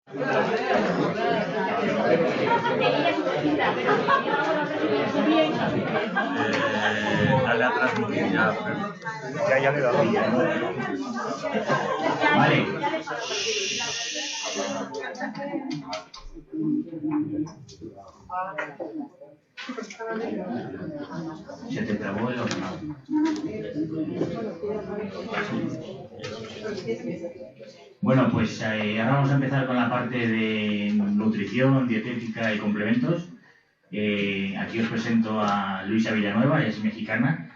Dale a transmitir ya. Ya le he dado. Vale. Se te trabó el ordenador. Bueno, pues ahora vamos a empezar con la parte de nutrición, dietética y complementos. Aquí os presento a Luisa Villanueva, ella es mexicana.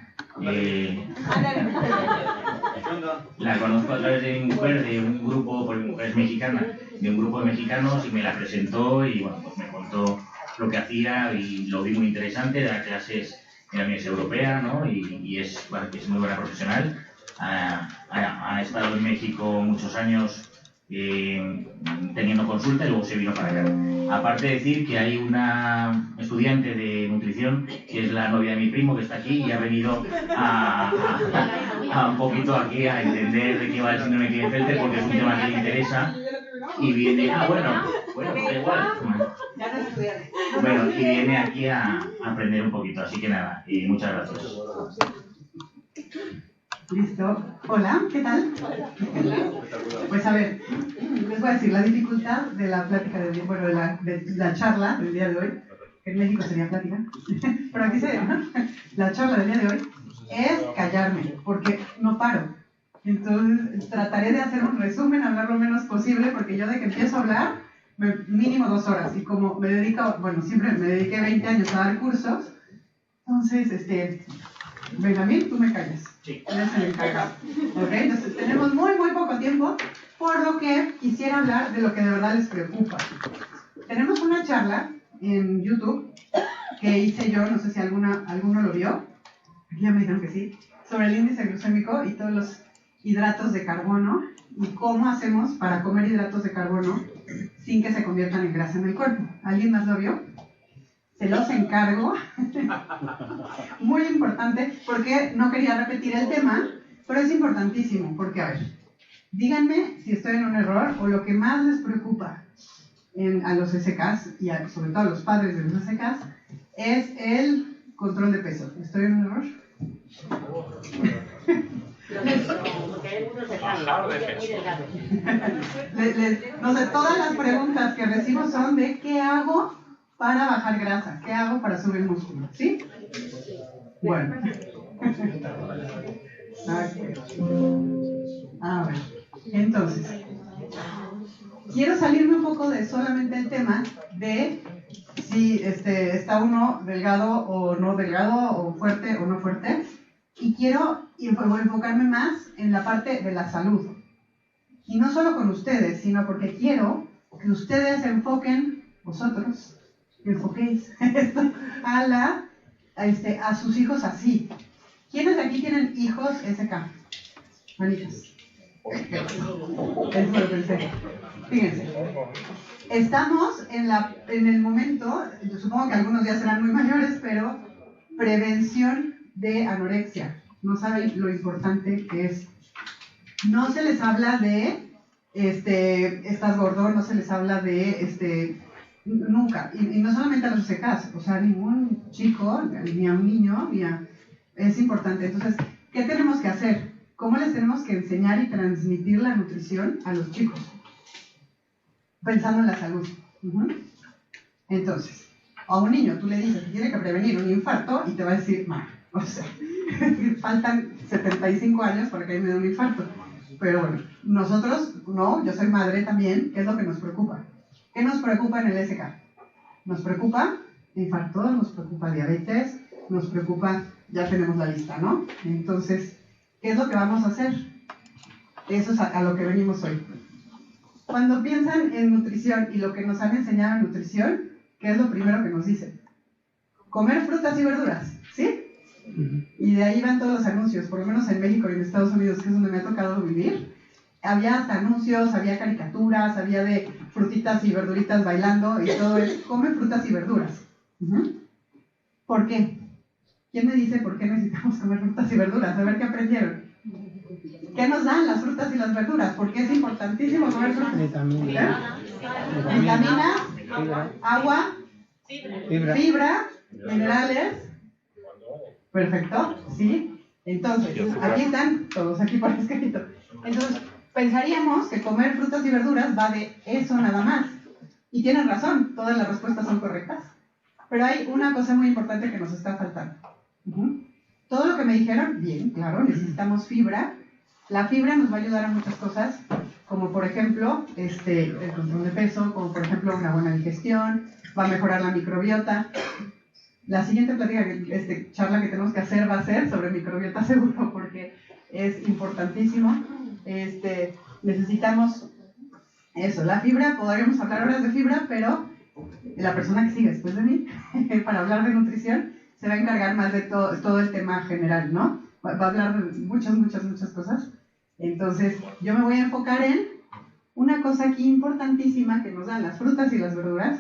La conozco a través de mi mujer, de un grupo, porque mi mujer es mexicana, de un grupo de mexicanos, y me la presentó y bueno, pues me contó lo que hacía y lo vi muy interesante. Da clases en la Universidad Europea, ¿no? Y es muy buena profesional. Ha estado en México muchos años teniendo consulta y luego se vino para acá. Aparte de decir que hay una estudiante de nutrición que es la novia de mi primo que está aquí y ha venido a un poquito aquí a entender de qué va el síndrome de Klinefelter porque es un tema que le interesa y viene, bueno, da igual. Bueno, y viene aquí a aprender un poquito, así que nada, y muchas gracias. Listo. Hola, ¿qué tal? Pues a ver, les voy a decir la dificultad de la plática de la charla del día de hoy, que en México sería plática, pero aquí se ¿no? La charla del día de hoy es callarme, porque no paro. Entonces trataré de hacer un resumen, hablar lo menos posible, porque yo de que empiezo a hablar, mínimo 2 horas, y como me dedico, bueno, siempre me dediqué 20 años a dar cursos, entonces, Benjamín, tú me callas. Sí. Eres el encargado. ¿Ok? Entonces tenemos muy poco tiempo, por lo que quisiera hablar de lo que de verdad les preocupa. Tenemos una charla en YouTube que hice yo, no sé si alguno lo vio, aquí ya me dijeron que sí, sobre el índice glucémico y todos los hidratos de carbono y cómo hacemos para comer hidratos de carbono sin que se conviertan en grasa en el cuerpo. ¿Alguien más lo vio? Se los encargo. Muy importante, porque no quería repetir el tema, pero es importantísimo, porque a ver, díganme si estoy en un error o lo que más les preocupa a los SKs y sobre todo a los padres de los SKs es el control de peso. ¿Estoy en un error? No sé, todas las preguntas que recibo son de ¿qué hago para bajar grasa? ¿Qué hago para subir músculo? ¿Sí? Bueno. A ver, entonces, quiero salirme un poco de solamente el tema de si está uno delgado o no delgado, o fuerte o no fuerte, y quiero enfocarme más en la parte de la salud. Y no solo con ustedes, sino porque quiero que ustedes enfoquen, vosotros, enfoquéis esto a sus hijos así. ¿Quiénes de aquí tienen hijos SK? Manitas. Eso lo pensé. Fíjense. Estamos en el momento, yo supongo que algunos ya serán muy mayores, pero prevención de anorexia. No saben lo importante que es. No se les habla de estás gordo, no se les habla de nunca, y no solamente a los SKs, o sea, a ningún chico, ni a un niño, es importante. Entonces, ¿qué tenemos que hacer? ¿Cómo les tenemos que enseñar y transmitir la nutrición a los chicos? Pensando en la salud. Entonces, a un niño tú le dices que tiene que prevenir un infarto y te va a decir, o sea, faltan 75 años para que a mí me dé un infarto. Pero bueno, nosotros, no, yo soy madre también, ¿qué es lo que nos preocupa? ¿Qué nos preocupa en el SK? Nos preocupa infarto, nos preocupa diabetes, nos preocupa, ya tenemos la lista, ¿no? Entonces, ¿qué es lo que vamos a hacer? Eso es a lo que venimos hoy. Cuando piensan en nutrición y lo que nos han enseñado en nutrición, ¿qué es lo primero que nos dicen? Comer frutas y verduras, ¿sí? Y de ahí van todos los anuncios, por lo menos en México y en Estados Unidos, que es donde me ha tocado vivir. Había hasta anuncios, había caricaturas, había de frutitas y verduritas bailando y todo es, come frutas y verduras. ¿Por qué? ¿Quién me dice por qué necesitamos comer frutas y verduras? A ver qué aprendieron. ¿Qué nos dan las frutas y las verduras? Porque es importantísimo comer frutas. Vitamina, Vitamina, agua, fibra, minerales. Perfecto, ¿sí? Entonces, aquí están todos aquí por escrito. Entonces, pensaríamos que comer frutas y verduras va de eso nada más. Y tienen razón, todas las respuestas son correctas. Pero hay una cosa muy importante que nos está faltando. Todo lo que me dijeron, bien, claro, necesitamos fibra. La fibra nos va a ayudar a muchas cosas, como por ejemplo, el control de peso, como por ejemplo una buena digestión, va a mejorar la microbiota. La siguiente charla que tenemos que hacer va a ser sobre microbiota seguro, porque es importantísimo. Necesitamos eso, la fibra, podríamos hablar horas de fibra, pero la persona que sigue después de mí, para hablar de nutrición, se va a encargar más de todo el tema general, ¿no? Va a hablar de muchas cosas. Entonces, yo me voy a enfocar en una cosa aquí importantísima que nos dan las frutas y las verduras.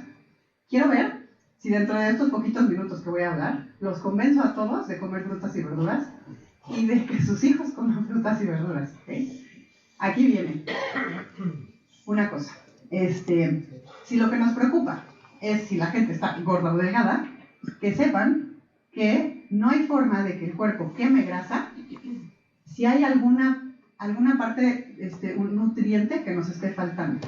Quiero ver si dentro de estos poquitos minutos que voy a hablar, los convenzo a todos de comer frutas y verduras y de que sus hijos coman frutas y verduras. ¿Okay? Aquí viene una cosa. Si lo que nos preocupa es si la gente está gorda o delgada, que sepan que no hay forma de que el cuerpo queme grasa si hay alguna parte, un nutriente que nos esté faltando.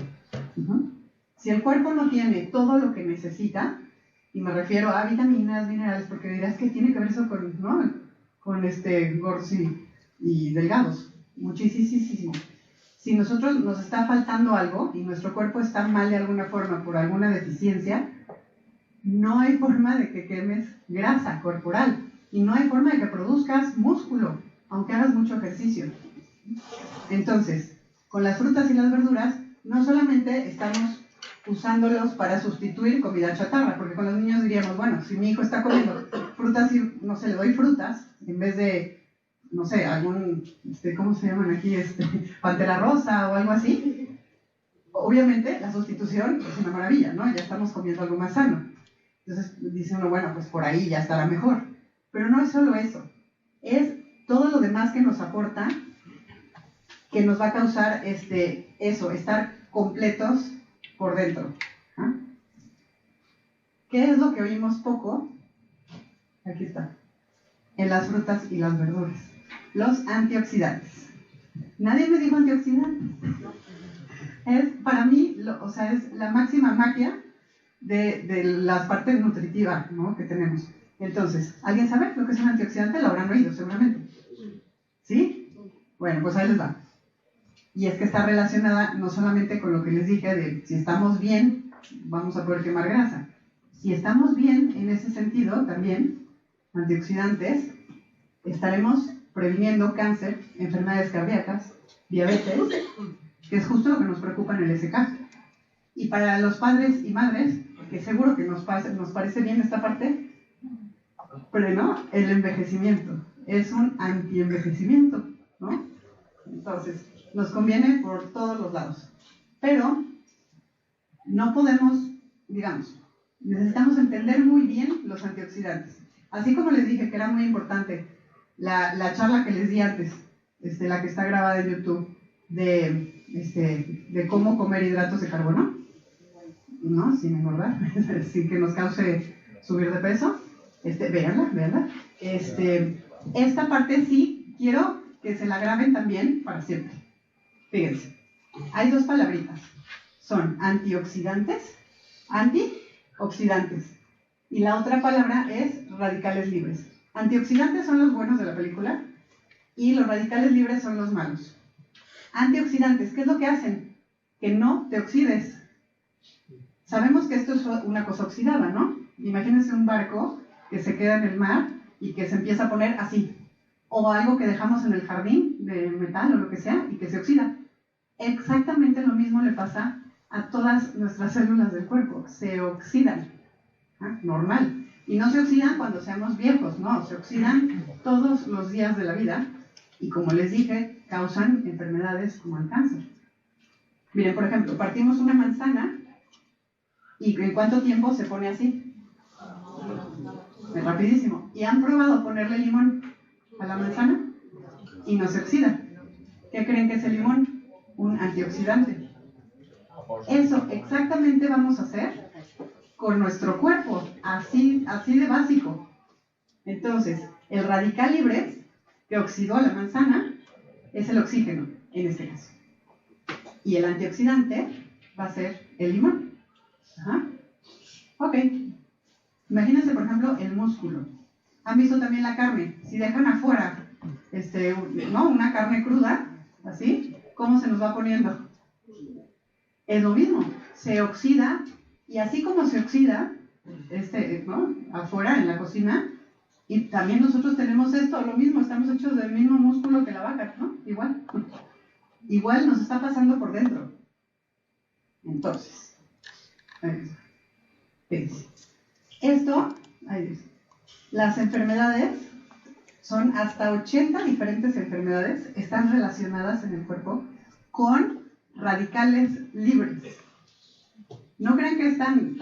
Si el cuerpo no tiene todo lo que necesita, y me refiero a vitaminas, minerales, porque dirás que tiene que ver eso con, ¿no? Con gordos y delgados, muchísimo. Si nosotros nos está faltando algo y nuestro cuerpo está mal de alguna forma por alguna deficiencia, no hay forma de que quemes grasa corporal y no hay forma de que produzcas músculo, aunque hagas mucho ejercicio. Entonces, con las frutas y las verduras, no solamente estamos usándolos para sustituir comida chatarra, porque con los niños diríamos, bueno, si mi hijo está comiendo frutas y, no sé, le doy frutas, en vez de, no sé, algún, ¿cómo se llaman aquí? Pantera rosa o algo así, obviamente la sustitución es una maravilla, ¿no? Ya estamos comiendo algo más sano. Entonces dice uno, bueno, pues por ahí ya estará mejor. Pero no es solo eso, es todo lo demás que nos aporta, que nos va a causar estar completos por dentro. ¿Ah? ¿Qué es lo que oímos poco? Aquí está. En las frutas y las verduras. Los antioxidantes. Nadie me dijo antioxidantes. Es, para mí, es la máxima magia de la parte nutritiva, ¿no? Que tenemos. Entonces, ¿alguien sabe lo que es un antioxidante? Lo habrán oído seguramente. ¿Sí? Bueno, pues ahí les va. Y es que está relacionada no solamente con lo que les dije de si estamos bien, vamos a poder quemar grasa. Si estamos bien en ese sentido, también, antioxidantes, estaremos previniendo cáncer, enfermedades cardíacas, diabetes, que es justo lo que nos preocupa en el SK. Y para los padres y madres, que seguro que nos parece bien esta parte, pero no, el envejecimiento es un anti-envejecimiento, ¿no? Entonces, nos conviene por todos los lados. Pero no podemos, digamos, necesitamos entender muy bien los antioxidantes. Así como les dije que era muy importante la charla que les di antes, la que está grabada en YouTube, de cómo comer hidratos de carbono, ¿no? Sin engordar, sin que nos cause subir de peso. Véanla. Esta parte sí quiero que se la graben también para siempre. Fíjense, hay dos palabritas. Son antioxidantes, y la otra palabra es radicales libres. Antioxidantes son los buenos de la película y los radicales libres son los malos. Antioxidantes, ¿qué es lo que hacen? Que no te oxides. Sabemos que esto es una cosa oxidada, ¿no? Imagínense un barco que se queda en el mar y que se empieza a poner así. O algo que dejamos en el jardín de metal o lo que sea y que se oxida. Exactamente lo mismo le pasa a todas nuestras células del cuerpo. Se oxidan. ¿Ah? Normal. Y no se oxidan cuando seamos viejos, no. Se oxidan todos los días de la vida. Y como les dije, causan enfermedades como el cáncer. Miren, por ejemplo, partimos una manzana y ¿en cuánto tiempo se pone así? Rapidísimo. ¿Y han probado ponerle limón a la manzana? Y no se oxida. ¿Qué creen que es el limón? Un antioxidante. Eso exactamente vamos a hacer con nuestro cuerpo, así de básico. Entonces, el radical libre que oxidó la manzana es el oxígeno, en este caso. Y el antioxidante va a ser el limón. Ajá. Ok. Imagínense, por ejemplo, el músculo. ¿Han visto también la carne? Si dejan afuera ¿no? una carne cruda, así, ¿cómo se nos va poniendo? Es lo mismo, se oxida, y así como se oxida, ¿no? afuera en la cocina, y también nosotros tenemos esto, lo mismo, estamos hechos del mismo músculo que la vaca, ¿no? Igual nos está pasando por dentro. Entonces, esto, las enfermedades son hasta 80 diferentes enfermedades, están relacionadas en el cuerpo con radicales libres. No crean que es tan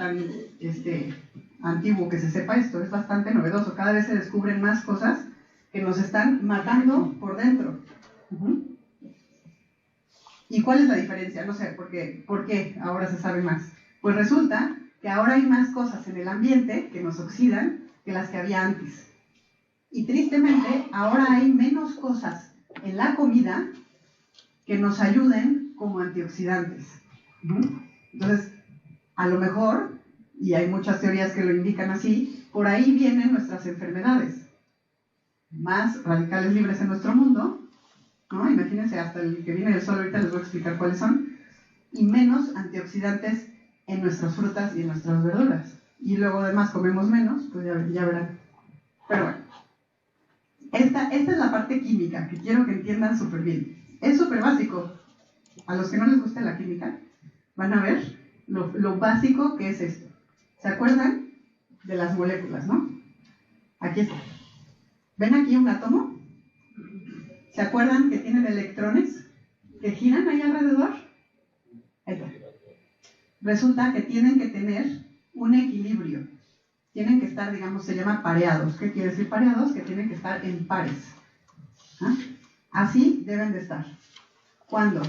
antiguo que se sepa esto, es bastante novedoso. Cada vez se descubren más cosas que nos están matando por dentro. ¿Y cuál es la diferencia? No sé, ¿por qué ahora se sabe más? Pues resulta que ahora hay más cosas en el ambiente que nos oxidan que las que había antes. Y tristemente, ahora hay menos cosas en la comida que nos ayuden como antioxidantes. Entonces, a lo mejor, y hay muchas teorías que lo indican así, por ahí vienen nuestras enfermedades. Más radicales libres en nuestro mundo, ¿no? Imagínense, hasta el que viene del sol, ahorita les voy a explicar cuáles son, y menos antioxidantes en nuestras frutas y en nuestras verduras. Y luego además comemos menos, pues ya verán. Pero bueno, esta es la parte química que quiero que entiendan súper bien. Es súper básico. A los que no les guste la química, van a ver lo básico que es esto. ¿Se acuerdan de las moléculas, no? Aquí está. ¿Ven aquí un átomo? ¿Se acuerdan que tienen electrones que giran ahí alrededor? Ahí está. Resulta que tienen que tener un equilibrio. Tienen que estar, digamos, se llama pareados. ¿Qué quiere decir pareados? Que tienen que estar en pares. ¿Ah? Así deben de estar. Cuando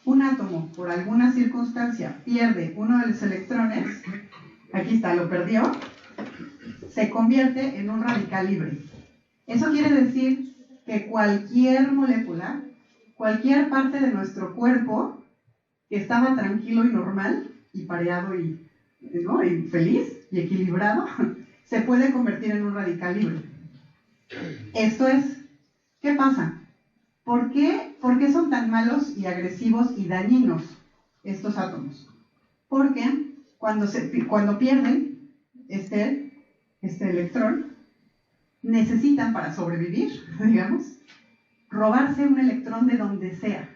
un átomo, por alguna circunstancia, pierde uno de los electrones, aquí está, lo perdió, se convierte en un radical libre. Eso quiere decir que cualquier molécula, cualquier parte de nuestro cuerpo que estaba tranquilo y normal, y pareado y feliz y equilibrado, se puede convertir en un radical libre. Esto es, ¿qué pasa? ¿Por qué son tan malos y agresivos y dañinos estos átomos? Porque cuando pierden este electrón, necesitan para sobrevivir, digamos, robarse un electrón de donde sea,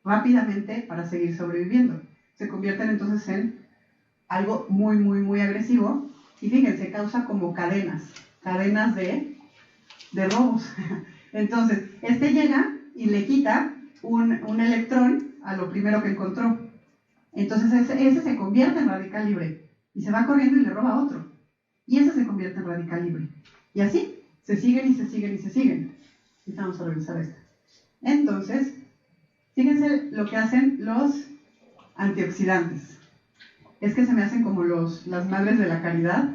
rápidamente para seguir sobreviviendo. Se convierten entonces en algo muy, muy, muy agresivo, y fíjense, causa como cadenas de robos. Entonces, llega y le quita un electrón a lo primero que encontró. Entonces ese se convierte en radical libre, y se va corriendo y le roba a otro. Y ese se convierte en radical libre. Y así, se siguen y se siguen y se siguen. Y vamos a revisar esto. Entonces, fíjense lo que hacen los antioxidantes. Es que se me hacen como las madres de la caridad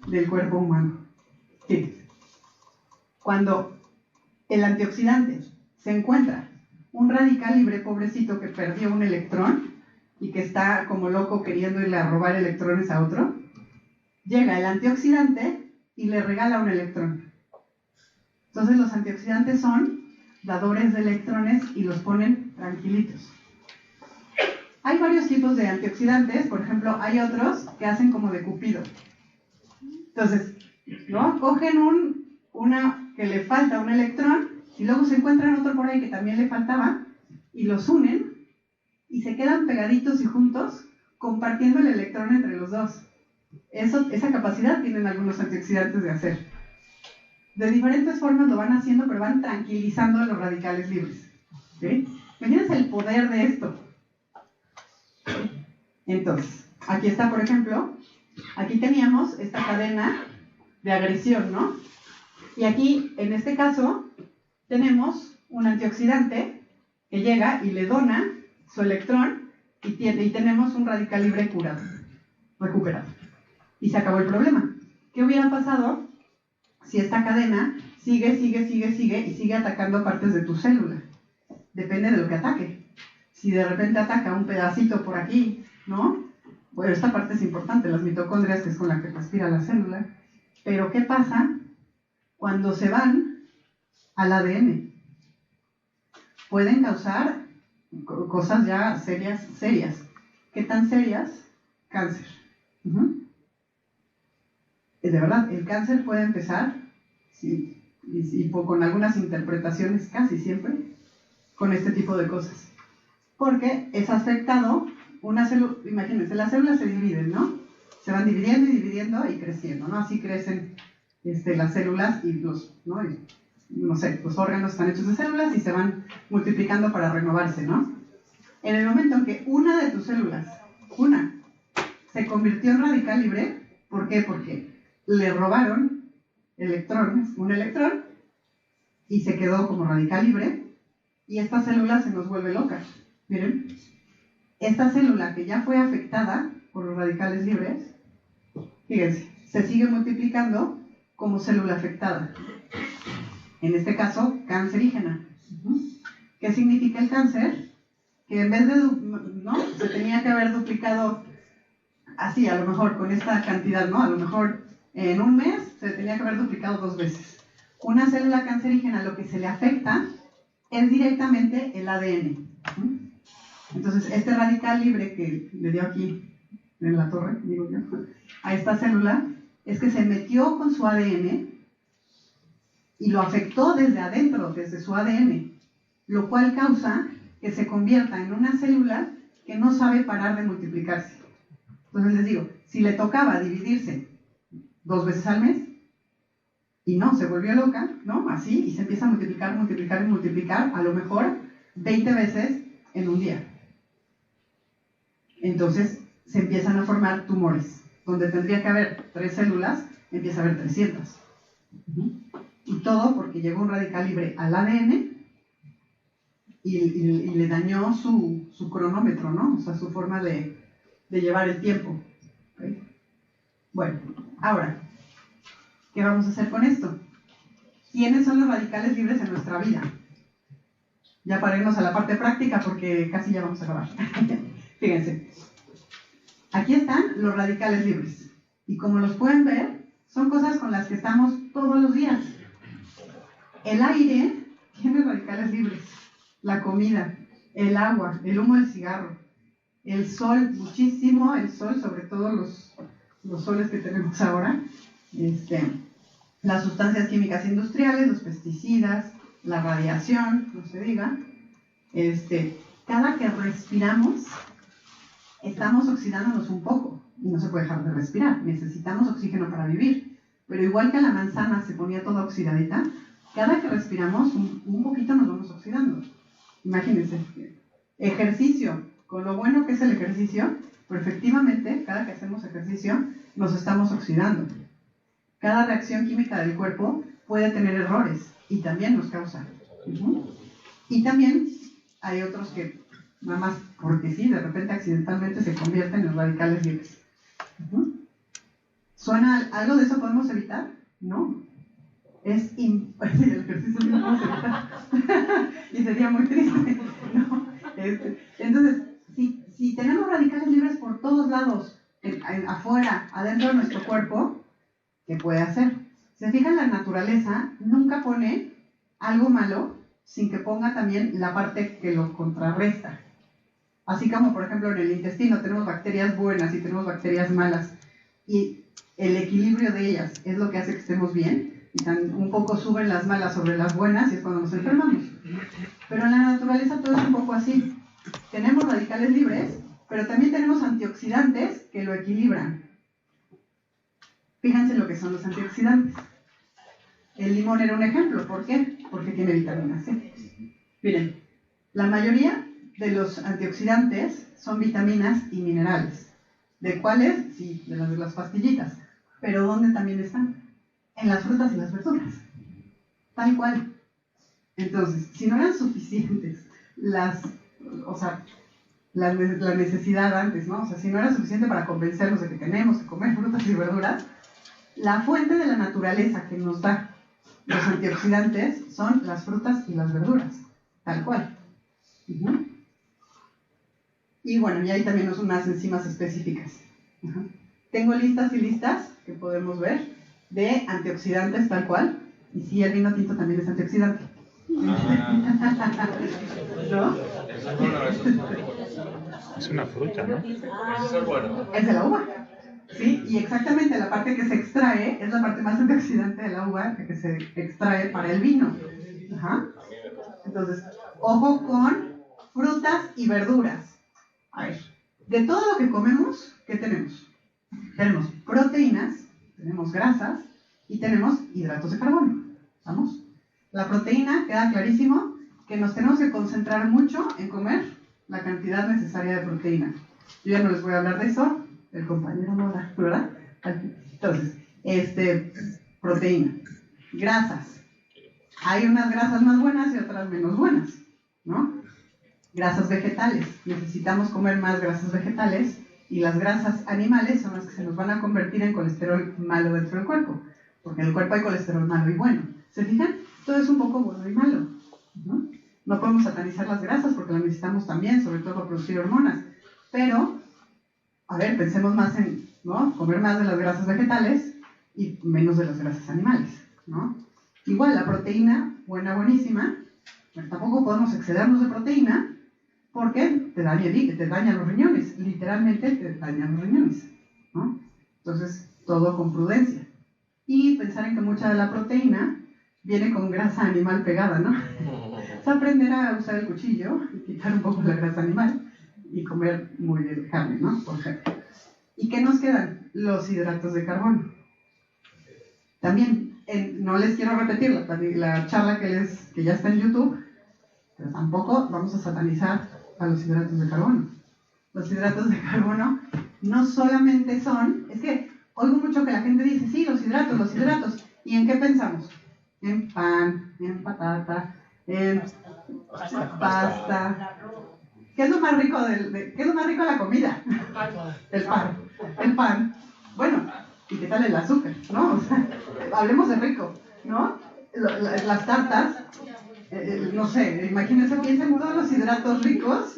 del cuerpo humano. Fíjense. Cuando el antioxidante se encuentra un radical libre pobrecito que perdió un electrón y que está como loco queriendo irle a robar electrones a otro, llega el antioxidante y le regala un electrón. Entonces los antioxidantes son dadores de electrones y los ponen tranquilitos. Hay varios tipos de antioxidantes, por ejemplo, hay otros que hacen como de Cupido. Entonces, ¿no? Cogen una que le falta un electrón y luego se encuentran otro por ahí que también le faltaba y los unen y se quedan pegaditos y juntos compartiendo el electrón entre los dos. Esa capacidad tienen algunos antioxidantes de hacer. De diferentes formas lo van haciendo, pero van tranquilizando a los radicales libres. ¿Sí? Imagínense el poder de esto. Entonces, aquí está, por ejemplo, aquí teníamos esta cadena de agresión, ¿no? Y aquí, en este caso, tenemos un antioxidante que llega y le dona su electrón y tenemos un radical libre curado, recuperado. Y se acabó el problema. ¿Qué hubiera pasado si esta cadena sigue y sigue atacando partes de tu célula? Depende de lo que ataque. Si de repente ataca un pedacito por aquí, ¿no? Bueno, esta parte es importante, las mitocondrias, que es con la que respira la célula. Pero ¿qué pasa cuando se van al ADN? Pueden causar cosas ya serias. ¿Qué tan serias? Cáncer. De verdad, el cáncer puede empezar, sí, y con algunas interpretaciones casi siempre, con este tipo de cosas. Porque es afectado una célula, imagínense, las células se dividen, ¿no? Se van dividiendo y creciendo, ¿no? Así crecen las células y los órganos están hechos de células y se van multiplicando para renovarse, ¿no? En el momento en que una de tus células, se convirtió en radical libre, ¿por qué? Porque le robaron un electrón y se quedó como radical libre y esta célula se nos vuelve loca. Miren, esta célula que ya fue afectada por los radicales libres, fíjense, se sigue multiplicando como célula afectada. En este caso, cancerígena. ¿Qué significa el cáncer? Que en vez de, se tenía que haber duplicado así, a lo mejor con esta cantidad, ¿no? A lo mejor en un mes se tenía que haber duplicado 2 veces. Una célula cancerígena lo que se le afecta es directamente el ADN. Entonces, este radical libre que le dio aquí en la torre, digo yo, a esta célula, es que se metió con su ADN y lo afectó desde adentro, desde su ADN, lo cual causa que se convierta en una célula que no sabe parar de multiplicarse. Entonces les digo, si le tocaba dividirse 2 veces al mes, y no, se volvió loca, ¿no? Así, y se empieza a multiplicar, a lo mejor 20 veces en un día. Entonces se empiezan a formar tumores, donde tendría que haber 3 células, empieza a haber 300. Y todo porque llegó un radical libre al ADN y le dañó su cronómetro, ¿no? O sea, su forma de llevar el tiempo. ¿Okay? Bueno, ahora, ¿qué vamos a hacer con esto? ¿Quiénes son los radicales libres en nuestra vida? Ya para irnos a la parte práctica porque casi ya vamos a acabar. Fíjense, aquí están los radicales libres. Y como los pueden ver, son cosas con las que estamos todos los días. El aire tiene radicales libres. La comida, el agua, el humo del cigarro, el sol, muchísimo el sol, sobre todo los soles que tenemos ahora, las sustancias químicas industriales, los pesticidas, la radiación, no se diga, cada que respiramos, estamos oxidándonos un poco y no se puede dejar de respirar, necesitamos oxígeno para vivir, pero igual que la manzana se ponía toda oxidadita, cada que respiramos un poquito nos vamos oxidando. Imagínense, ejercicio, con lo bueno que es el ejercicio, pero efectivamente, cada que hacemos ejercicio, nos estamos oxidando. Cada reacción química del cuerpo puede tener errores y también nos causa. Y también hay otros que, nada más porque sí, de repente accidentalmente se convierten en radicales libres. ¿Suena algo de eso podemos evitar? No. El ejercicio no lo podemos evitar. Y sería muy triste. ¿No? Entonces, si tenemos radicales libres por todos lados, afuera, adentro de nuestro cuerpo, ¿qué puede hacer? Se fijan, la naturaleza nunca pone algo malo sin que ponga también la parte que lo contrarresta. Así como, por ejemplo, en el intestino tenemos bacterias buenas y tenemos bacterias malas, y el equilibrio de ellas es lo que hace que estemos bien, y un poco suben las malas sobre las buenas y es cuando nos enfermamos. Pero en la naturaleza todo es un poco así. Tenemos radicales libres, pero también tenemos antioxidantes que lo equilibran. Fíjense lo que son los antioxidantes. El limón era un ejemplo. ¿Por qué? Porque tiene vitamina C. Miren, la mayoría de los antioxidantes son vitaminas y minerales. ¿De cuáles? Sí, de las pastillitas. Pero ¿dónde también están? En las frutas y las verduras. Tal cual. Entonces, si no eran suficientes o sea, la necesidad antes, ¿no? O sea, si no era suficiente para convencernos de que tenemos que comer frutas y verduras, la fuente de la naturaleza que nos da los antioxidantes son las frutas y las verduras, tal cual. Uh-huh. Y bueno, y hay también unas enzimas específicas. Uh-huh. Tengo listas y listas que podemos ver de antioxidantes tal cual, y sí, el vino tinto también es antioxidante. ¿No? Es una fruta, ¿no? Es de la uva. Sí, y exactamente la parte que se extrae es la parte más antioxidante de la uva, que se extrae para el vino. Ajá. Entonces, ojo con frutas y verduras. A ver, de todo lo que comemos, ¿qué tenemos? Tenemos proteínas, tenemos grasas y tenemos hidratos de carbono. ¿Vamos? La proteína, queda clarísimo que nos tenemos que concentrar mucho en comer la cantidad necesaria de proteína. Yo ya no les voy a hablar de eso, el compañero Mora, ¿verdad? Entonces, proteína. Grasas. Hay unas grasas más buenas y otras menos buenas, ¿no? Grasas vegetales. Necesitamos comer más grasas vegetales y las grasas animales son las que se nos van a convertir en colesterol malo dentro del cuerpo, porque en el cuerpo hay colesterol malo y bueno. ¿Se fijan? Todo es un poco bueno y malo, ¿no? No podemos satanizar las grasas porque las necesitamos también, sobre todo para producir hormonas. Pero, a ver, pensemos más en, ¿no?, comer más de las grasas vegetales y menos de las grasas animales, ¿no? Igual, la proteína, buenísima, pero tampoco podemos excedernos de proteína porque te daña los riñones, literalmente te dañan los riñones, ¿no? Entonces, todo con prudencia. Y pensar en que mucha de la proteína viene con grasa animal pegada, ¿no? O sea, aprender a usar el cuchillo y quitar un poco la grasa animal y comer muy bien carne, ¿no? Por ejemplo. ¿Y qué nos quedan? Los hidratos de carbono. También, no les quiero repetir la charla que ya está en YouTube, pero tampoco vamos a satanizar a los hidratos de carbono. Los hidratos de carbono no solamente son, es que oigo mucho que la gente dice, sí, los hidratos, ¿y en qué pensamos? En pan, en patata, en pasta. ¿Qué es lo más rico qué es lo más rico de la comida? El pan. Bueno, ¿y qué tal el azúcar? ¿No? O sea, hablemos de rico, ¿no? Las tartas, no sé, imagínense, piensen en todos los hidratos ricos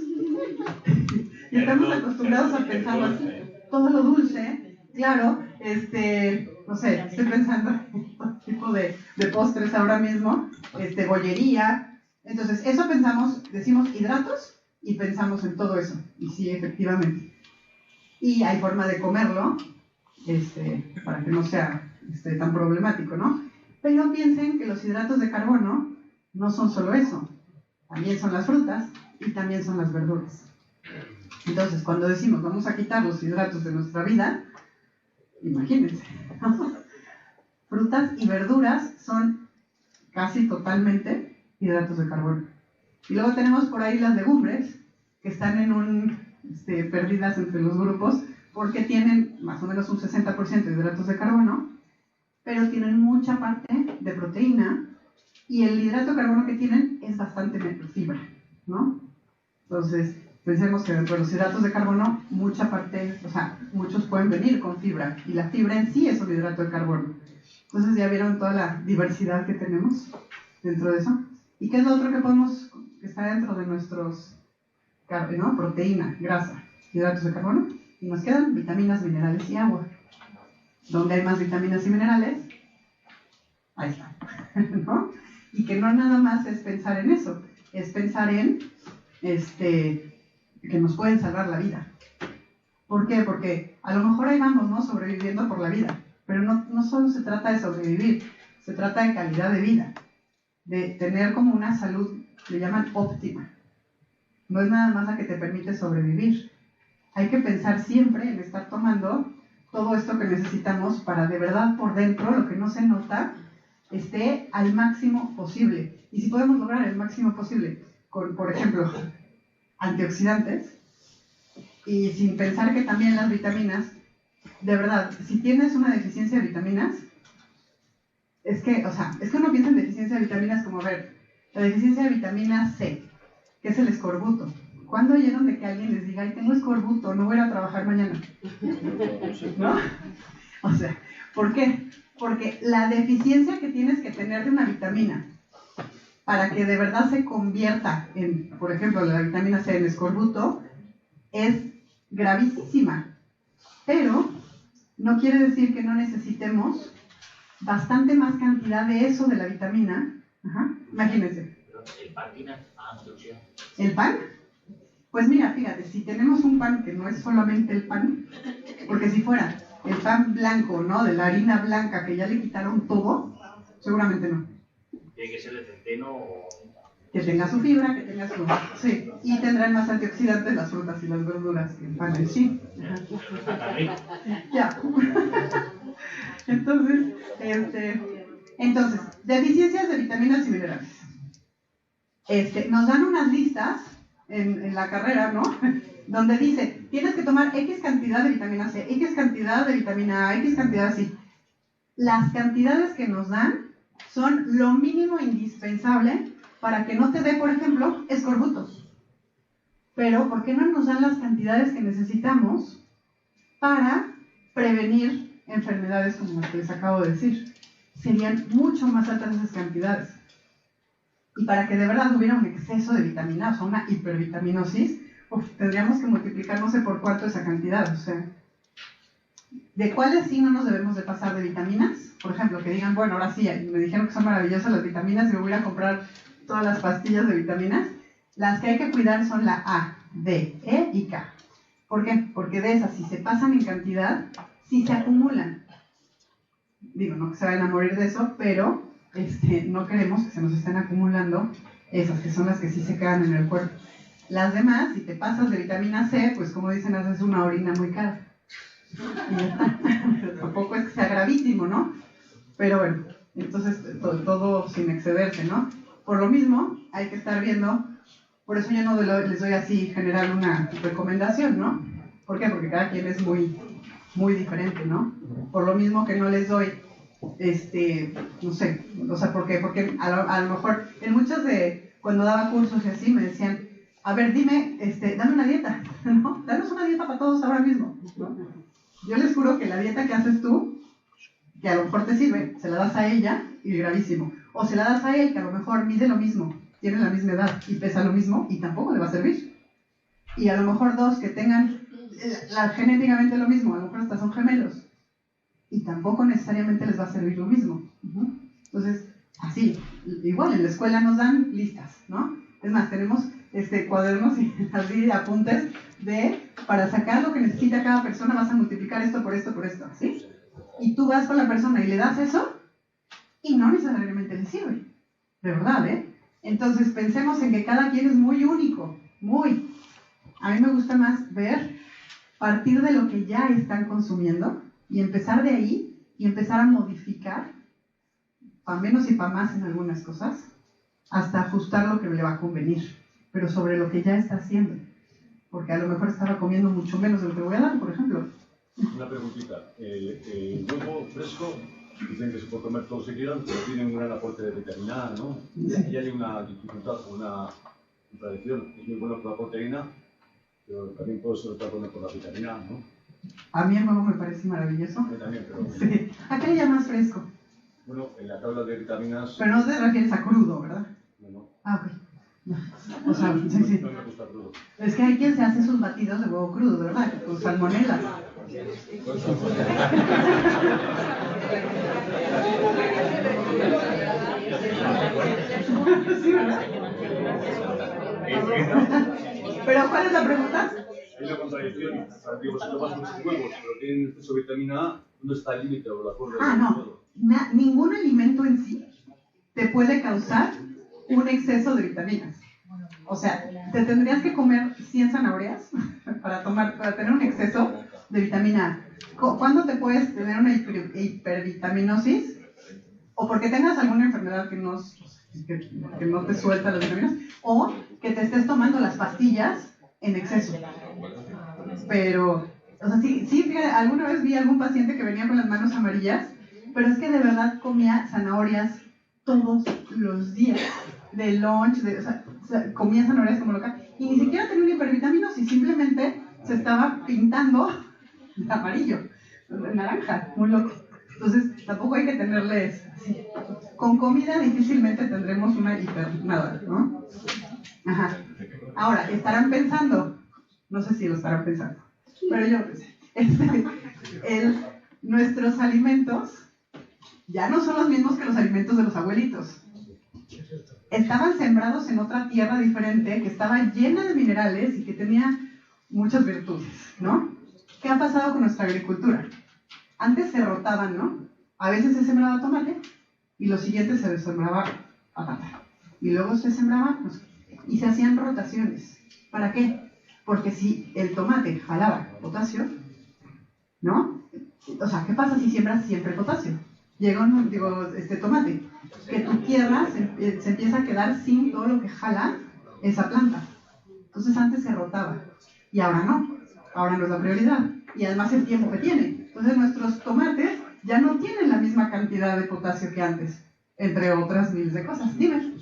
y estamos acostumbrados a pensarlo así. Todo lo dulce, claro, no sé, estoy pensando en todo tipo de postres ahora mismo, bollería. Entonces, eso decimos hidratos y pensamos en todo eso. Y sí, efectivamente. Y hay forma de comerlo, para que no sea tan problemático, ¿no? Pero piensen que los hidratos de carbono no son solo eso. También son las frutas y también son las verduras. Entonces, cuando decimos vamos a quitar los hidratos de nuestra vida, imagínense, ¿no? Frutas y verduras son casi totalmente hidratos de carbono. Y luego tenemos por ahí las legumbres, que están perdidas entre los grupos, porque tienen más o menos un 60% de hidratos de carbono, pero tienen mucha parte de proteína, y el hidrato de carbono que tienen es bastante fibra, ¿no? Entonces, pensemos que dentro de los hidratos de carbono, mucha parte, o sea, muchos pueden venir con fibra, y la fibra en sí es un hidrato de carbono. Entonces, ¿ya vieron toda la diversidad que tenemos dentro de eso? ¿Y qué es lo otro que está dentro de nuestros, ¿no? Proteína, grasa, hidratos de carbono? Y nos quedan vitaminas, minerales y agua. ¿Dónde hay más vitaminas y minerales? Ahí está, ¿no? Y que no nada más es pensar en eso, es pensar en que nos pueden salvar la vida. ¿Por qué? Porque a lo mejor ahí vamos, ¿no?, sobreviviendo por la vida, pero no solo se trata de sobrevivir, se trata de calidad de vida, de tener como una salud, le llaman óptima. No es nada más la que te permite sobrevivir. Hay que pensar siempre en estar tomando todo esto que necesitamos para de verdad por dentro, lo que no se nota, esté al máximo posible. Y si podemos lograr el máximo posible con, por ejemplo, antioxidantes, y sin pensar que también las vitaminas, de verdad, si tienes una deficiencia de vitaminas, es que uno piensa en deficiencia de vitaminas como, a ver, la deficiencia de vitamina C, que es el escorbuto. ¿Cuándo oyeron de que alguien les diga, ay, tengo escorbuto, no voy a ir a trabajar mañana? ¿No? O sea, ¿por qué? Porque la deficiencia que tienes que tener de una vitamina para que de verdad se convierta en, por ejemplo, la vitamina C en escorbuto, es gravísima. Pero no quiere decir que no necesitemos bastante más cantidad de eso de la vitamina. Ajá, imagínense. ¿El pan tiene absorción? ¿El pan? Pues mira, fíjate, si tenemos un pan que no es solamente el pan, porque si fuera el pan blanco, ¿no? De la harina blanca que ya le quitaron todo, seguramente no. ¿Tiene que ser de centeno o...? Que tenga su fibra, que tenga su... Sí, y tendrán más antioxidantes las frutas y las verduras que el pan en sí. Ya. Entonces, deficiencias de vitaminas y minerales. Nos dan unas listas en la carrera, ¿no? Donde dice, tienes que tomar X cantidad de vitamina C, X cantidad de vitamina A, X cantidad así. Las cantidades que nos dan son lo mínimo indispensable para que no te dé, por ejemplo, escorbutos. Pero, ¿por qué no nos dan las cantidades que necesitamos para prevenir enfermedades como las que les acabo de decir? Serían mucho más altas esas cantidades. Y para que de verdad hubiera un exceso de vitamina, o sea, una hipervitaminosis, tendríamos que multiplicar no sé por cuánto esa cantidad. O sea, ¿de cuáles sí no nos debemos de pasar de vitaminas? Por ejemplo, que digan, bueno, ahora sí, me dijeron que son maravillosas las vitaminas y me voy a comprar todas las pastillas de vitaminas. Las que hay que cuidar son la A, D, E y K. ¿Por qué? Porque de esas, si se pasan en cantidad, sí se acumulan. Digo, no que se vayan a morir de eso, pero no queremos que se nos estén acumulando esas, que son las que sí se quedan en el cuerpo. Las demás, si te pasas de vitamina C, pues como dicen, haces una orina muy cara. Y ya está. Tampoco es que sea gravísimo, ¿no? Pero bueno, entonces todo sin excederse, ¿no? Por lo mismo, hay que estar viendo, por eso yo no les doy así general una recomendación, ¿no? ¿Por qué? Porque cada quien es muy, muy diferente, ¿no? Por lo mismo que no les doy, no sé, o sea, ¿por qué? Porque a lo mejor, en muchos de, cuando daba cursos y así, me decían, a ver, dime, dame una dieta, ¿no? Danos una dieta para todos ahora mismo, ¿no? Yo les juro que la dieta que haces tú, que a lo mejor te sirve, se la das a ella y gravísimo. O se la das a él, que a lo mejor mide lo mismo, tiene la misma edad y pesa lo mismo y tampoco le va a servir. Y a lo mejor dos que tengan genéticamente lo mismo, a lo mejor hasta son gemelos y tampoco necesariamente les va a servir lo mismo. Entonces, así, igual en la escuela nos dan listas, ¿no? Es más, tenemos cuadernos y así apuntes para sacar lo que necesita cada persona vas a multiplicar esto por esto, ¿sí? Y tú vas con la persona y le das eso y no necesariamente le sirve, de verdad, ¿eh? Entonces pensemos en que cada quien es muy único, muy. A mí me gusta más partir de lo que ya están consumiendo y empezar de ahí y empezar a modificar, para menos y para más en algunas cosas, hasta ajustar lo que le va a convenir, pero sobre lo que ya está haciendo, porque a lo mejor estaba comiendo mucho menos de lo que voy a dar, por ejemplo. Una preguntita, el huevo fresco, dicen que se puede comer todo lo que quieran, pero tiene un gran aporte de vitamina A, ¿no? Y hay una dificultad, una contradicción, es muy bueno por la proteína, pero también puede ser bueno por la vitamina A, ¿no? A mí el huevo me parece maravilloso. A mí también, pero... Sí. ¿A qué le llamas fresco? Bueno, en la tabla de vitaminas... Pero no te refieres a crudo, ¿verdad? No. Ah, ok. No. O sea, sí. No me gusta crudo. Es que hay quien se hace sus batidos de huevo crudo, ¿verdad? Con salmonela. Sí, ¿verdad? ¿Pero cuál es la pregunta? Hay una contradicción. Digo, si tomas muchos huevos, pero tienen exceso de vitamina A, ¿dónde está el límite o la curva? No. Ningún alimento en sí te puede causar un exceso de vitaminas. O sea, te tendrías que comer 100 zanahorias para tener un exceso de vitamina A. ¿Cuándo te puedes tener una hipervitaminosis? O porque tengas alguna enfermedad que no te suelta las vitaminas, o que te estés tomando las pastillas en exceso. Pero, o sea, sí, fíjate, alguna vez vi a algún paciente que venía con las manos amarillas, pero es que de verdad comía zanahorias todos los días. de lunch, o sea, comía zanahorias como loca, y ni siquiera tenía un hipervitaminosis, y simplemente se estaba pintando de amarillo, de naranja, muy loco. Entonces, tampoco hay que tenerles así. Con comida difícilmente tendremos una hiper nada, ¿no? Ajá. Ahora, estarán pensando, no sé si lo estarán pensando, pero yo pensé, nuestros alimentos ya no son los mismos que los alimentos de los abuelitos. Estaban sembrados en otra tierra diferente, que estaba llena de minerales y que tenía muchas virtudes, ¿no? ¿Qué ha pasado con nuestra agricultura? Antes se rotaban, ¿no? A veces se sembraba tomate y lo siguiente se sembraba patata. Y luego se sembraba, no sé, y se hacían rotaciones. ¿Para qué? Porque si el tomate jalaba potasio, ¿no? O sea, ¿qué pasa si siembras siempre potasio? Llega tomate, que tu tierra se empieza a quedar sin todo lo que jala esa planta. Entonces antes se rotaba y ahora no es la prioridad. Y además el tiempo que tiene. Entonces nuestros tomates ya no tienen la misma cantidad de potasio que antes, entre otras miles de cosas. Dime.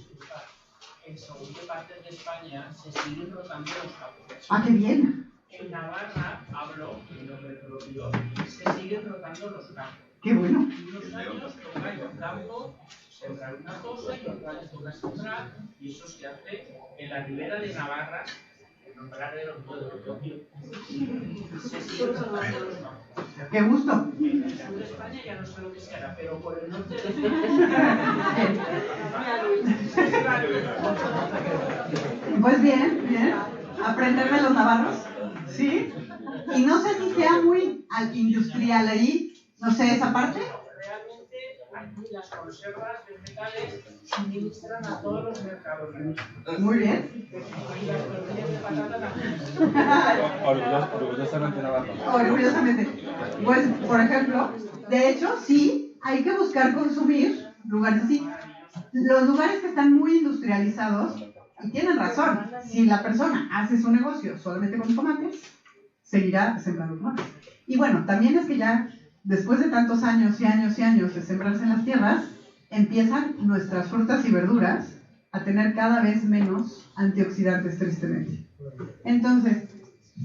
En según qué partes de España se siguen rotando los campos. ¡Ah, qué bien! En Navarra, hablo en nombre propio, se siguen rotando los campos. ¡Qué bueno! Y unos años toca en un campo sembrar una cosa y otros años toca sembrar, y eso se hace en la ribera de Navarra, en nombrar de los pueblos propio. Se siguen rotando los campos. ¡Qué gusto! En el sur de España ya no sé lo que se hará, pero por el norte de España. Pues bien, bien. Aprender de los navarros, ¿sí? Y no sé si sea muy industrial ahí, no sé, esa parte. Realmente aquí las conservas vegetales suministran a todos los mercados. Muy bien. Y las tortillas de patata también. Orgullosamente Navarro. Orgullosamente. Pues, por ejemplo, de hecho, sí, hay que buscar consumir lugares así. Los lugares que están muy industrializados, y tienen razón, si la persona hace su negocio solamente con tomates, seguirá sembrando tomates. Y bueno, también es que ya después de tantos años y años y años de sembrarse en las tierras, empiezan nuestras frutas y verduras a tener cada vez menos antioxidantes, tristemente. Entonces,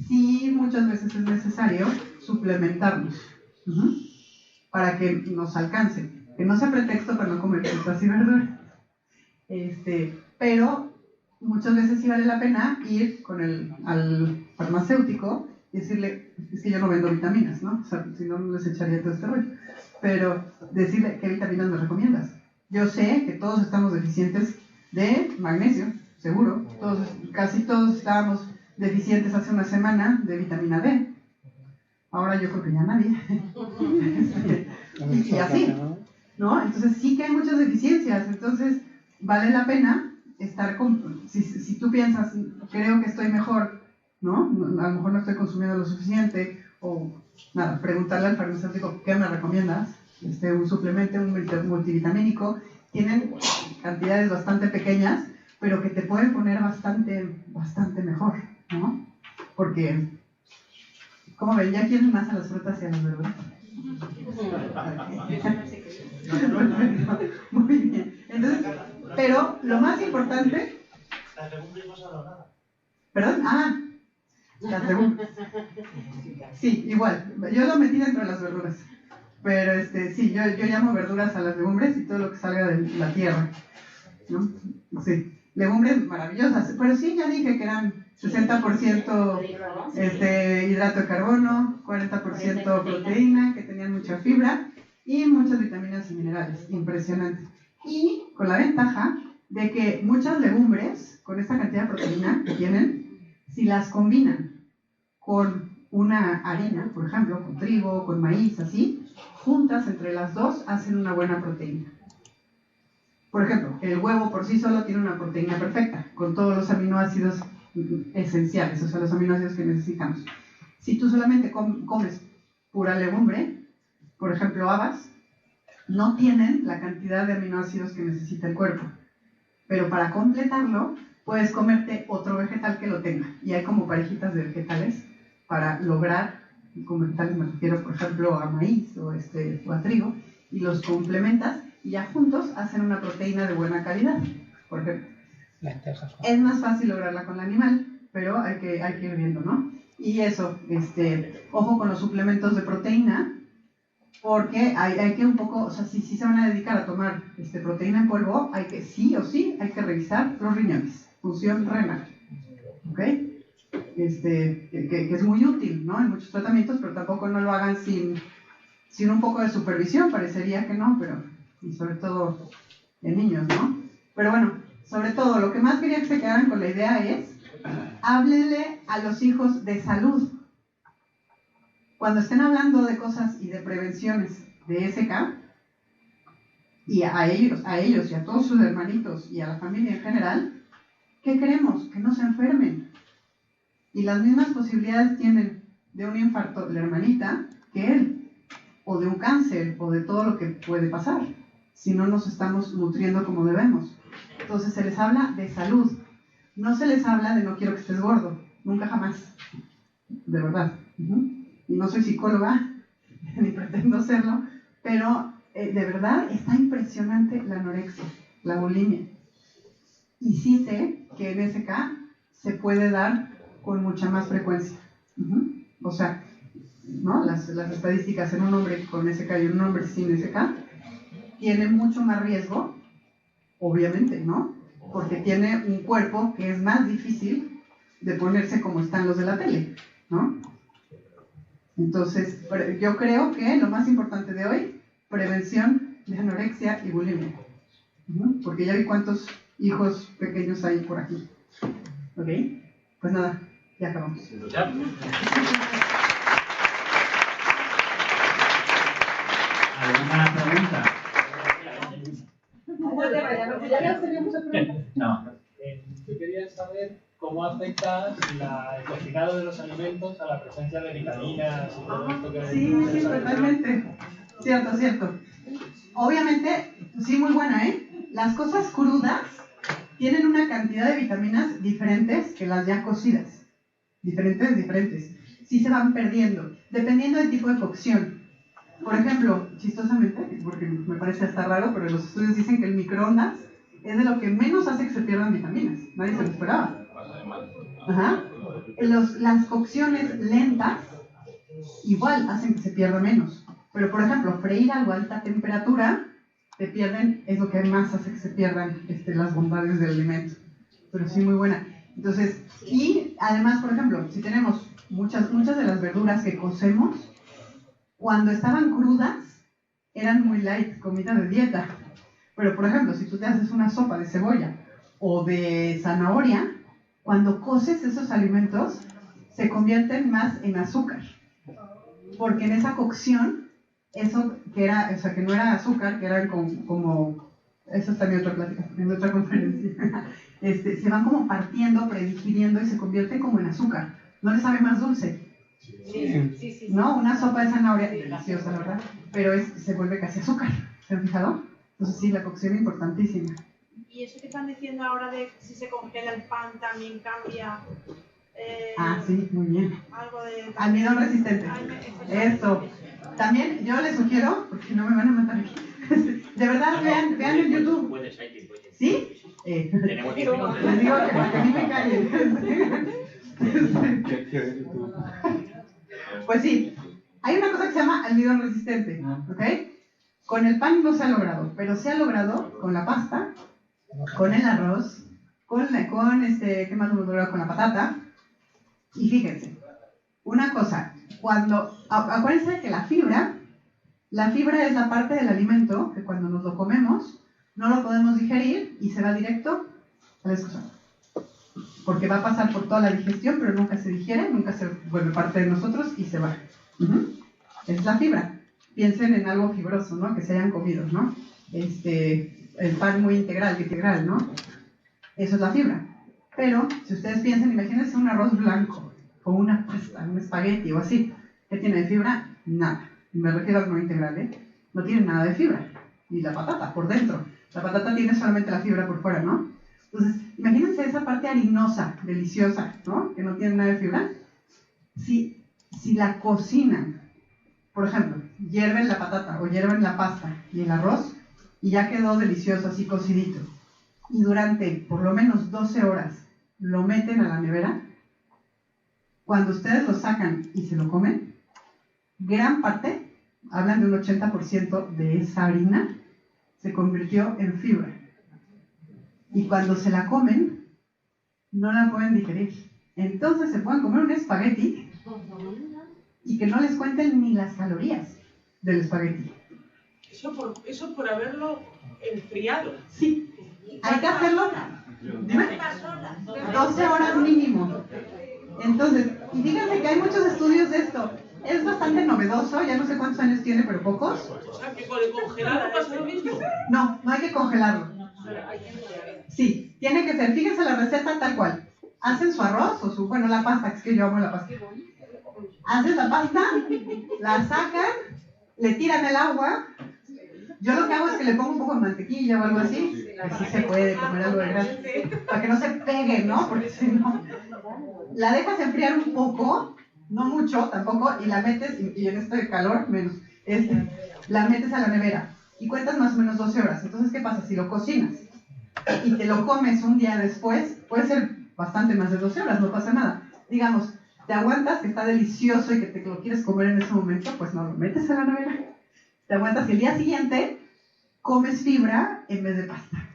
sí, muchas veces es necesario suplementarnos para que nos alcance, que no sea pretexto para no comer frutas y verduras. Pero muchas veces sí vale la pena ir al farmacéutico y decirle, es que yo no vendo vitaminas, ¿no? O sea, si no, no les echaría todo este rollo. Pero decirle, ¿qué vitaminas me recomiendas? Yo sé que todos estamos deficientes de magnesio, seguro. Casi todos estábamos deficientes hace una semana de vitamina D. Ahora yo creo que ya nadie. Y así, ¿no? Entonces sí que hay muchas deficiencias. Entonces vale la pena estar si tú piensas, creo que estoy mejor, ¿no? A lo mejor no estoy consumiendo lo suficiente, o nada, preguntarle al farmacéutico, ¿qué me recomiendas? Un suplemento, un multivitamínico, tienen cantidades bastante pequeñas, pero que te pueden poner bastante mejor, ¿no? Porque, ¿cómo ven? ¿Ya quieren más a las frutas y a las verduras? Muy bien. Entonces, pero lo más importante... Las legumbres no se ha dado nada. ¿Perdón? Las legumbres. Sí, igual. Yo lo metí dentro de las verduras. Pero sí, yo llamo verduras a las legumbres y todo lo que salga de la tierra, ¿no? Sí, legumbres maravillosas. Pero sí, ya dije que eran 60% hidrato de carbono, 40% proteína, que tenían mucha fibra y muchas vitaminas y minerales. Impresionante. Y con la ventaja de que muchas legumbres, con esta cantidad de proteína que tienen, si las combinan con una harina, por ejemplo, con trigo, con maíz, así, juntas entre las dos hacen una buena proteína. Por ejemplo, el huevo por sí solo tiene una proteína perfecta, con todos los aminoácidos esenciales, o sea, los aminoácidos que necesitamos. Si tú solamente comes pura legumbre, por ejemplo, habas, no tienen la cantidad de aminoácidos que necesita el cuerpo. Pero para completarlo, puedes comerte otro vegetal que lo tenga. Y hay como parejitas de vegetales para lograr, con vegetales me refiero, por ejemplo, a maíz o a trigo, y los complementas y ya juntos hacen una proteína de buena calidad. Por ejemplo, Es más fácil lograrla con el animal, pero hay que ir viendo, ¿no? Y eso, ojo con los suplementos de proteína, porque hay que un poco, o sea, si se van a dedicar a tomar proteína en polvo, hay que sí o sí, hay que revisar los riñones, función renal, ¿ok? Que es muy útil, ¿no? En muchos tratamientos, pero tampoco no lo hagan sin un poco de supervisión, parecería que no, pero, y sobre todo en niños, ¿no? Pero bueno, sobre todo, lo que más quería que se quedaran con la idea es, háblenle a los hijos de salud. Cuando estén hablando de cosas y de prevenciones de SK, y a ellos y a todos sus hermanitos y a la familia en general, ¿qué queremos? Que no se enfermen. Y las mismas posibilidades tienen de un infarto la hermanita que él, o de un cáncer, o de todo lo que puede pasar, si no nos estamos nutriendo como debemos. Entonces se les habla de salud, no se les habla de no quiero que estés gordo, nunca jamás, de verdad. Y no soy psicóloga, ni pretendo serlo, pero de verdad está impresionante la anorexia, la bulimia. Y sí sé que en SK se puede dar con mucha más frecuencia. O sea, ¿no? Las estadísticas en un hombre con SK y un hombre sin SK tienen mucho más riesgo, obviamente, ¿no? Porque tiene un cuerpo que es más difícil de ponerse como están los de la tele, ¿no? Entonces, yo creo que lo más importante de hoy, prevención de anorexia y bulimia. Porque ya vi cuántos hijos pequeños hay por aquí. ¿Ok? Pues nada, ya acabamos. Ya. ¿Alguna pregunta? No. Yo quería saber cómo afecta el cocinado de los alimentos a la presencia de vitaminas y todo esto que... Sí, totalmente. Cierto. Obviamente, sí, muy buena, ¿eh? Las cosas crudas tienen una cantidad de vitaminas diferentes que las ya cocidas. Diferentes. Sí se van perdiendo, dependiendo del tipo de cocción. Por ejemplo, chistosamente, porque me parece hasta raro, pero los estudios dicen que el microondas es de lo que menos hace que se pierdan vitaminas. Nadie se lo esperaba. Ajá. Las cocciones lentas igual hacen que se pierda menos. Pero, por ejemplo, freír algo a alta temperatura, es lo que más hace que se pierdan las bondades del alimento. Pero sí, muy buena. Entonces, y además, por ejemplo, si tenemos muchas de las verduras que cocemos, cuando estaban crudas, eran muy light, comida de dieta. Pero, por ejemplo, si tú te haces una sopa de cebolla o de zanahoria, cuando coces esos alimentos, se convierten más en azúcar. Porque en esa cocción, eso que era, o sea, que no era azúcar, que eran como eso está en otra plática, en otra conferencia, se van como partiendo, predigiriendo y se convierten como en azúcar. No les sabe más dulce. Sí. ¿No? Una sopa de zanahoria, deliciosa, la verdad, pero se vuelve casi azúcar. ¿Se han fijado? Entonces sí, la cocción es importantísima. Y eso que están diciendo ahora de si se congela el pan también cambia. Sí, muy bien. Algo de. Almidón resistente. Esto. También yo les sugiero, porque no me van a matar aquí. De verdad, vean en YouTube. Puedes, hay tiempo. ¿Sí? Tenemos 10 minutos. Les digo que para que a mí me callen. Pues sí, hay una cosa que se llama almidón resistente, ¿ok? Con el pan no se ha logrado, pero se ha logrado con la pasta, con el arroz, ¿qué más hemos logrado? Con la patata. Y fíjense, una cosa, acuérdense que la fibra es la parte del alimento que cuando nos lo comemos no lo podemos digerir y se va directo al excusado. Porque va a pasar por toda la digestión, pero nunca se digiere, nunca se vuelve parte de nosotros y se va. Es la fibra. Piensen en algo fibroso, ¿no? Que se hayan comido, ¿no? El pan muy integral, ¿no? Eso es la fibra. Pero, si ustedes piensan, imagínense un arroz blanco, o una pasta, un espagueti o así. ¿Qué tiene de fibra? Nada. Me refiero al no integral, ¿eh? No tiene nada de fibra. Y la patata, por dentro. La patata tiene solamente la fibra por fuera, ¿no? Entonces, imagínense esa parte harinosa, deliciosa, ¿no? Que no tiene nada de fibra. Si la cocinan, por ejemplo, hierven la patata o hierven la pasta y el arroz, y ya quedó delicioso, así cocidito. y durante por lo menos 12 horas lo meten a la nevera, cuando ustedes lo sacan y se lo comen, gran parte, hablan de un 80% de esa harina, se convirtió en fibra. Y cuando se la comen, no la pueden digerir. Entonces se pueden comer un espagueti y que no les cuenten ni las calorías del espagueti. Eso por haberlo enfriado. Sí, hay que hacerlo. Dime. 12 horas mínimo. Entonces, y fíjense que hay muchos estudios de esto. Es bastante novedoso, ya no sé cuántos años tiene, pero pocos. O sea, que con el congelado pasa lo mismo. No, no hay que congelarlo. Sí, tiene que ser, fíjense la receta tal cual. Hacen su arroz o su, bueno, la pasta, es que yo amo la pasta. Hacen la pasta, la sacan, le tiran el agua. Yo lo que hago es que le pongo un poco de mantequilla o algo así. Así se puede comer algo de grasa. Para que no se pegue, ¿no? Porque si no, la dejas enfriar un poco, no mucho tampoco, y la metes, y en este calor menos, la metes a la nevera. Y cuentas más o menos 12 horas. Entonces, ¿qué pasa? Si lo cocinas y te lo comes un día después, puede ser bastante más de 12 horas, no pasa nada. Digamos, te aguantas, que está delicioso y que te lo quieres comer en ese momento, pues no lo metes a la nevera. Te aguantas y el día siguiente comes fibra en vez de pasta.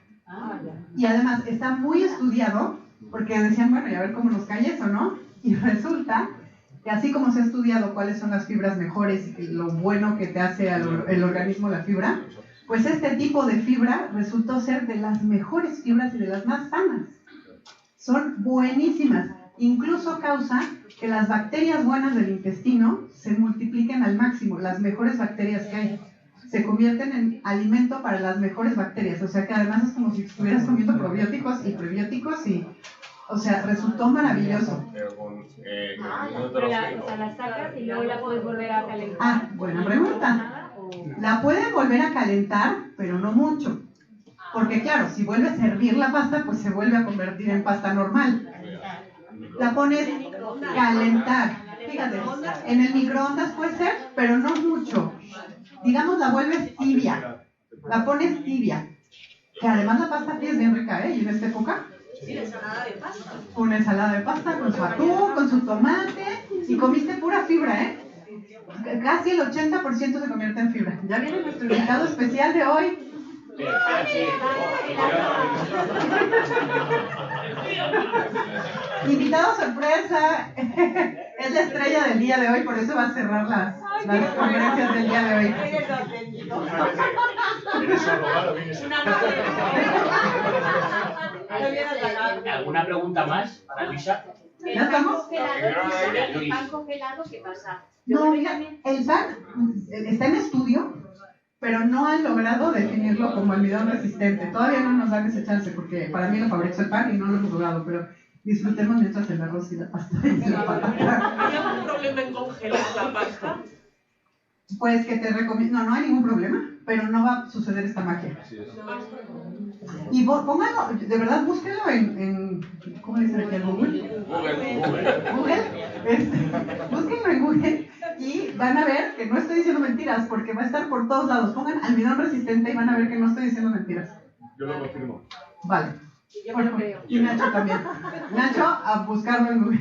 Y además está muy estudiado, porque decían, bueno, y a ver cómo nos cae eso, ¿no? Y resulta que así como se ha estudiado cuáles son las fibras mejores y lo bueno que te hace el organismo la fibra, pues este tipo de fibra resultó ser de las mejores fibras y de las más sanas. Son buenísimas. Incluso causa que las bacterias buenas del intestino se multipliquen al máximo, las mejores bacterias que hay. Se convierten en alimento para las mejores bacterias. O sea que además es como si estuvieras comiendo probióticos y prebióticos y... O sea, resultó maravilloso. Pero la sacas y luego la puedes volver a calentar. Ah, buena pregunta. La pueden volver a calentar, pero no mucho. Porque claro, si vuelves a hervir la pasta, pues se vuelve a convertir en pasta normal. La pones a calentar. Fíjate, en el microondas puede ser, pero no mucho. Digamos, la vuelves tibia. La pones tibia. Que además la pasta aquí es bien rica, ¿eh? Y en esta época... Sí, la ensalada de pasta. Una ensalada de pasta con su atún, con su tomate, y comiste pura fibra, ¿eh? Casi el 80% se convierte en fibra. Ya viene nuestro invitado especial de hoy. Invitado sorpresa, es la estrella del día de hoy, por eso va a cerrar las conferencias del día de hoy. ¿Alguna pregunta más para Luisa? ¿Ya estamos? ¿El pan congelado qué pasa? No, mira, el pan está en estudio, pero no han logrado definirlo como almidón resistente. Todavía no nos dan ese chance, porque para mí lo favorito el pan y no lo hemos logrado, pero disfrutemos mientras el arroz y la pasta y la patata. ¿Hay algún problema en congelar la pasta? Pues que te recomiendo, no hay ningún problema, pero no va a suceder esta magia. Y póngalo, de verdad, búsquenlo en ¿cómo le dicen aquí en Google? Google. Búsquenlo en Google y van a ver que no estoy diciendo mentiras, porque va a estar por todos lados. Pongan almidón resistente y van a ver que no estoy diciendo mentiras. Yo lo confirmo. Vale. Yo me lo creo. Y Nacho también. Nacho, a buscarlo en Google.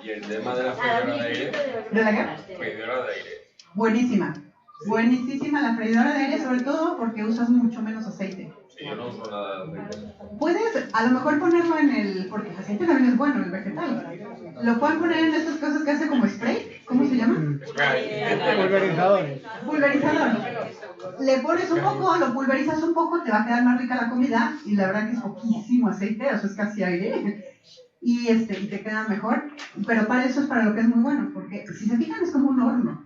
Y el tema de la freidora de aire. ¿De la qué? Freidora de aire. Buenísima. Buenísima la freidora de aire, sobre todo porque usas mucho menos aceite. Sí, yo no uso nada de aceite. Puedes a lo mejor ponerlo en el, porque el aceite también es bueno, el vegetal. Lo pueden poner en estas cosas que hace como spray, ¿cómo se llama? Pulverizadores. Pulverizador. Le pones un poco, lo pulverizas un poco, te va a quedar más rica la comida y la verdad que es poquísimo aceite, o sea, es casi aire. Y te queda mejor, pero para eso es para lo que es muy bueno, porque si se fijan es como un horno,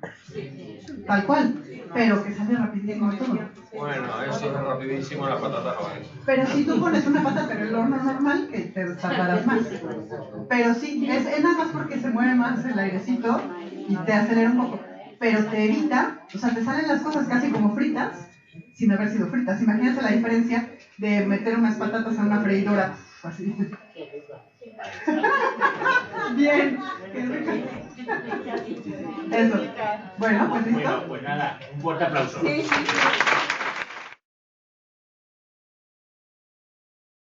tal cual, pero que sale rapidísimo todo. Bueno, eso es rapidísimo, la patata no es. Pero si tú pones una patata en el horno normal, que te tardarás más. Pero sí, es nada más porque se mueve más el airecito y te acelera un poco. Pero te evita, o sea, te salen las cosas casi como fritas, sin haber sido fritas. Imagínate la diferencia de meter unas patatas en una freidora, así. Bien. Eso. Bueno, pues listo. Bueno, pues nada, un fuerte aplauso. Sí, sí.